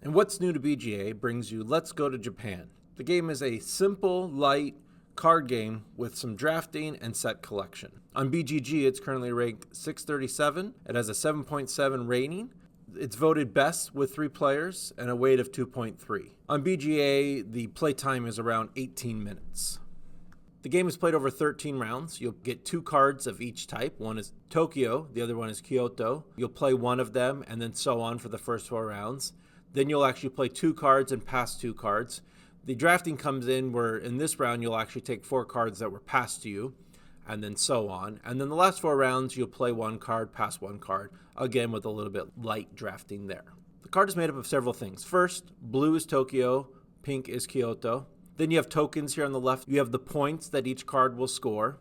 And What's New to BGA brings you Let's Go to Japan. The game is a simple, light card game with some drafting and set collection. On BGG, it's currently ranked 637. It has a 7.7 rating. It's voted best with 3 players and a weight of 2.3. On BGA, the playtime is around 18 minutes. The game is played over 13 rounds. You'll get 2 cards of each type. One is Tokyo, the other one is Kyoto. You'll play one of them and then so on for the first 4 rounds. Then you'll actually play 2 cards and pass 2 cards. The drafting comes in where in this round you'll actually take 4 cards that were passed to you, and then so on. And then the last 4 rounds you'll play 1 card, pass 1 card, again with a little bit light drafting there. The card is made up of several things. First, blue is Tokyo, pink is Kyoto. Then you have tokens here on the left. You have the points that each card will score.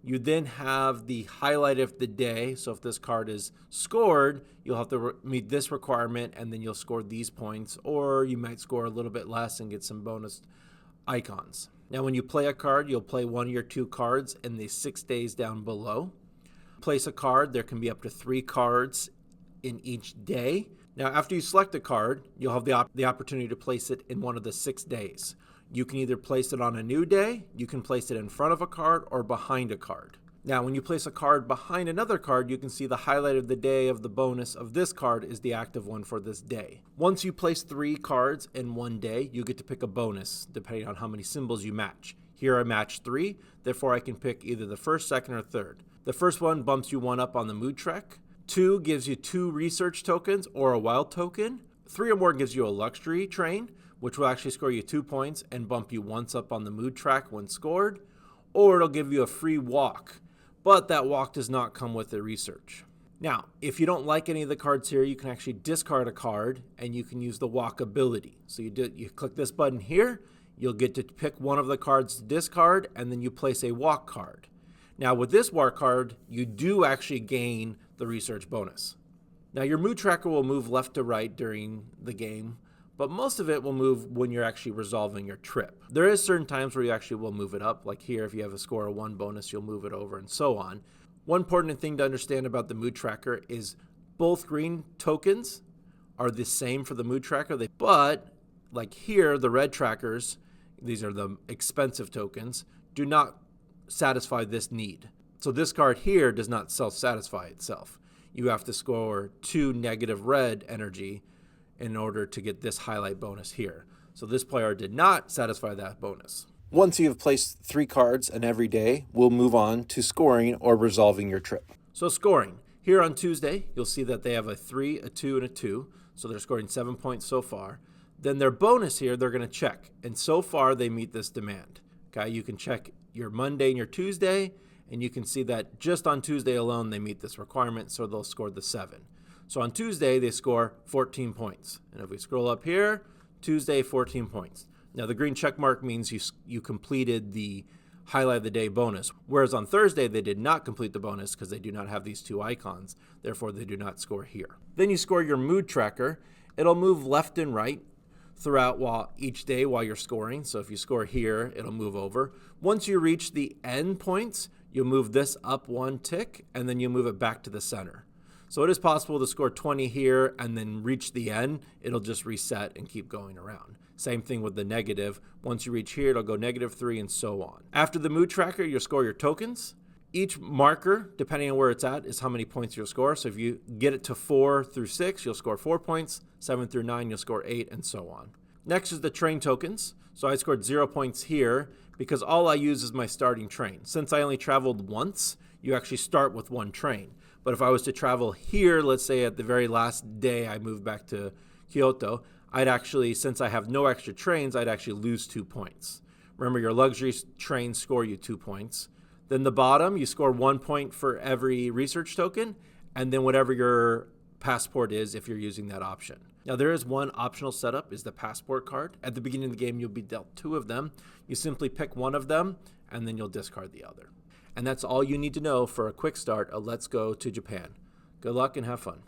You then have the highlight of the day. So if this card is scored, you'll have to meet this requirement and then you'll score these points, or you might score a little bit less and get some bonus icons. Now when you play a card, you'll play 1 of your 2 cards in the 6 days down below. Place a card. There can be up to 3 cards in each day. Now after you select a card, you'll have the opportunity to place it in one of the 6 days. You can either place it on a new day, you can place it in front of a card, or behind a card. Now, when you place a card behind another card, you can see the highlight of the day of the bonus of this card is the active one for this day. Once you place 3 cards in one day, you get to pick a bonus, depending on how many symbols you match. Here I match 3, therefore I can pick either the first, second, or third. The first one bumps you 1 up on the mood trek. 2 gives you 2 research tokens or a wild token. 3 or more gives you a luxury train, which will actually score you 2 points and bump you once up on the mood track when scored, or it'll give you a free walk, but that walk does not come with the research. Now, if you don't like any of the cards here, you can actually discard a card and you can use the walk ability. So you click this button here, you'll get to pick one of the cards to discard, and then you place a walk card. Now with this walk card, you do actually gain the research bonus. Now your mood tracker will move left to right during the game, but most of it will move when you're actually resolving your trip. There is certain times where you actually will move it up, like here if you have a score of 1 bonus, you'll move it over and so on. One important thing to understand about the mood tracker is both green tokens are the same for the mood tracker, but like here, the red trackers, these are the expensive tokens, do not satisfy this need. So this card here does not self-satisfy itself. You have to score 2 negative red energy in order to get this highlight bonus here. So this player did not satisfy that bonus. Once you have placed 3 cards in every day, we'll move on to scoring or resolving your trip. So scoring. Here on Tuesday, you'll see that they have a 3, a 2, and a 2. So they're scoring 7 points so far. Then their bonus here, they're going to check. And so far, they meet this demand. Okay, you can check your Monday and your Tuesday, and you can see that just on Tuesday alone, they meet this requirement, so they'll score the 7. So on Tuesday, they score 14 points. And if we scroll up here, Tuesday, 14 points. Now the green check mark means you completed the highlight of the day bonus. Whereas on Thursday, they did not complete the bonus because they do not have these 2 icons. Therefore, they do not score here. Then you score your mood tracker. It'll move left and right throughout each day while you're scoring. So if you score here, it'll move over. Once you reach the end points, you'll move this up 1 tick, and then you move it back to the center. So it is possible to score 20 here and then reach the end. It'll just reset and keep going around. Same thing with the negative. Once you reach here, it'll go -3 and so on. After the mood tracker, you'll score your tokens. Each marker, depending on where it's at, is how many points you'll score. So if you get it to 4 through 6, you'll score 4 points. 7 through 9, you'll score 8, and so on. Next is the train tokens. So I scored 0 points here because all I use is my starting train. Since I only traveled once, you actually start with 1 train. But if I was to travel here, let's say at the very last day I moved back to Kyoto, I'd actually, since I have no extra trains, I'd actually lose 2 points. Remember, your luxury trains score you 2 points. Then the bottom, you score 1 point for every research token, and then whatever your passport is if you're using that option. Now there is one optional setup, is the passport card. At the beginning of the game, you'll be dealt 2 of them. You simply pick one of them, and then you'll discard the other. And that's all you need to know for a quick start of Let's Go to Japan. Good luck and have fun.